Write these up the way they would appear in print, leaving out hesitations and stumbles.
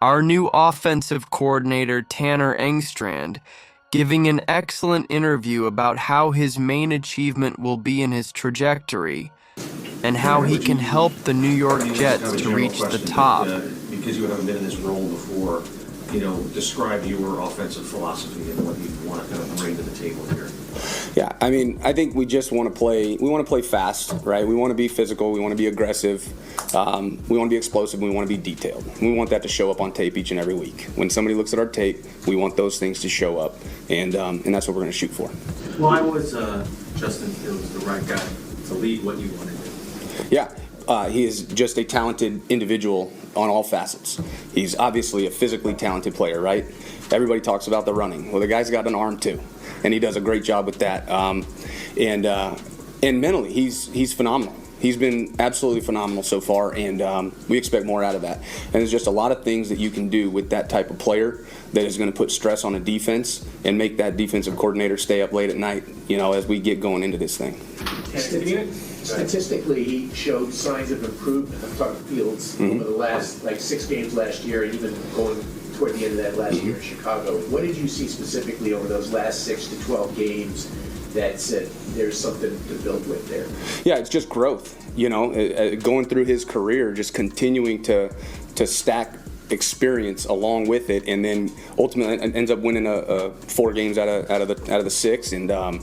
Our new offensive coordinator, Tanner Engstrand, giving an excellent interview about how his main achievement will be in his trajectory and how he can help the New York Jets to reach the top. Because you haven't been in this role before, describe your offensive philosophy and what you want to kind of bring to the table here. Yeah, I mean, I think we just want to play. We want to play fast, right? We want to be physical. We want to be aggressive. We want to be explosive. We want to be detailed. We want that to show up on tape each and every week. When somebody looks at our tape, we want those things to show up, and that's what we're going to shoot for. Why was Justin Fields the right guy to lead what you wanted to do? Yeah, he is just a talented individual on all facets. He's obviously a physically talented player, right? Everybody talks about the running. Well, the guy's got an arm too, and he does a great job with that. And mentally, he's phenomenal. He's been absolutely phenomenal so far, and we expect more out of that. And there's just a lot of things that you can do with that type of player that is going to put stress on a defense and make that defensive coordinator stay up late at night, as we get going into this thing. Statistically, he showed signs of improvement. I'm talking Fields over the last 6 games last year, and even going toward the end of that last year in Chicago. What did you see specifically over those last 6 to 12 games that said there's something to build with there? Yeah, it's just growth. Going through his career, just continuing to stack experience along with it, and then ultimately ends up winning 4 games out of the 6. And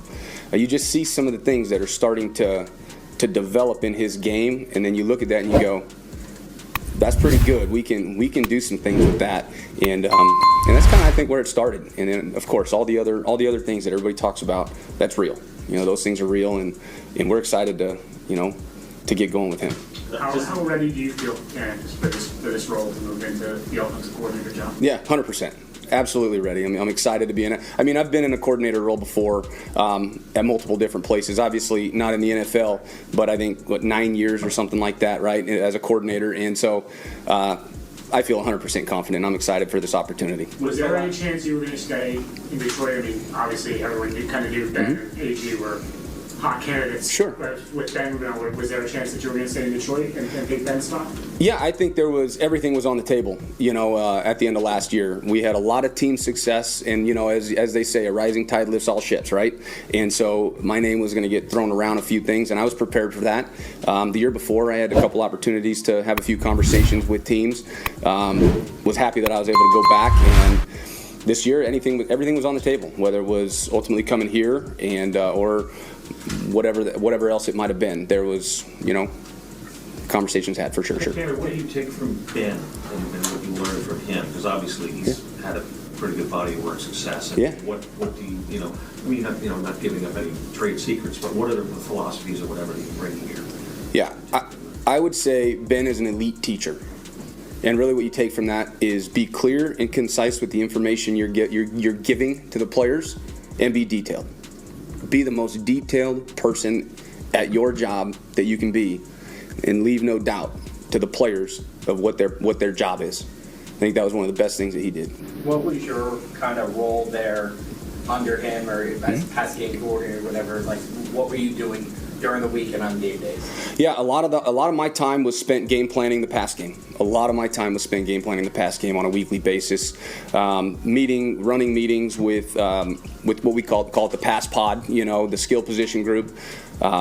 you just see some of the things that are starting to develop in his game, and then you look at that and you go, that's pretty good. We can do some things with that, and that's kind of, I think, where it started. And then of course all the other things that everybody talks about, that's real. Those things are real, and we're excited to get going with him. How ready do you feel, Aaron, for this role to move into the offensive coordinator job? Yeah, 100%. Absolutely ready. I'm excited to be in it. I mean, I've been in a coordinator role before at multiple different places. Obviously, not in the NFL, but I think 9 years or something like that, right, as a coordinator. And so I feel 100% confident. I'm excited for this opportunity. Was there any chance you were going to stay in Detroit? I mean, obviously, everyone kind of knew Ben and AG were hot candidates. Sure. But with Ben, was there a chance that you were going to stay in Detroit and take Ben's spot? Yeah, I think everything was on the table. At the end of last year, we had a lot of team success, and as they say, a rising tide lifts all ships, right? And so my name was going to get thrown around a few things, and I was prepared for that. The year before, I had a couple opportunities to have a few conversations with teams. Was happy that I was able to go back, and this year, everything was on the table, whether it was ultimately coming here and or whatever else it might have been. There was, conversations had for sure. Tanner, what do you take from Ben and what you learned from him? Because obviously he's had a pretty good body of work success. And what do you, not giving up any trade secrets, but what are the philosophies or whatever that you bring here? Yeah, I would say Ben is an elite teacher. And really what you take from that is be clear and concise with the information you're giving to the players, and be detailed. Be the most detailed person at your job that you can be, and leave no doubt to the players of what their job is. I think that was one of the best things that he did. What was your kind of role there under him, or as pass game coordinator or whatever? Like, what were you doing during the week and on game days? Yeah, a lot of my time was spent game planning the pass game. A lot of my time was spent game planning the pass game on a weekly basis, running meetings with what we call it the pass pod, the skill position group,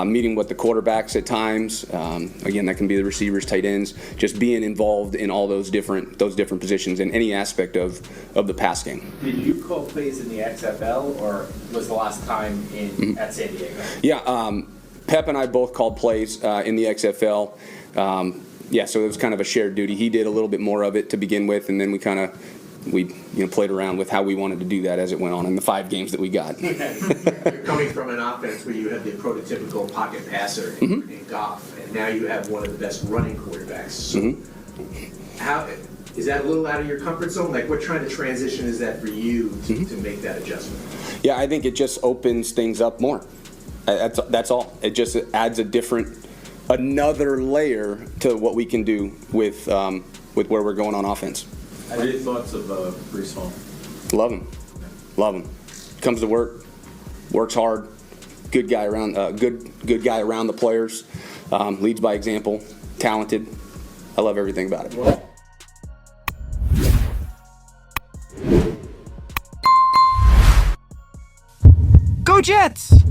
meeting with the quarterbacks at times. Again, that can be the receivers, tight ends, just being involved in all those different positions in any aspect of the pass game. Did you call plays in the XFL, or was the last time at San Diego? Yeah. Pep and I both called plays in the XFL. So it was kind of a shared duty. He did a little bit more of it to begin with, and then we played around with how we wanted to do that as it went on in the 5 games that we got. You're coming from an offense where you have the prototypical pocket passer in Goff, and now you have one of the best running quarterbacks. So how is that a little out of your comfort zone? Like, what kind of transition is that for you to make that adjustment? Yeah, I think it just opens things up more. That's all. It just adds another layer to what we can do with where we're going on offense. What are your thoughts of Breece Hall? Love him. Comes to work, works hard. Good guy around. Good guy around the players. Leads by example. Talented. I love everything about it. Go Jets!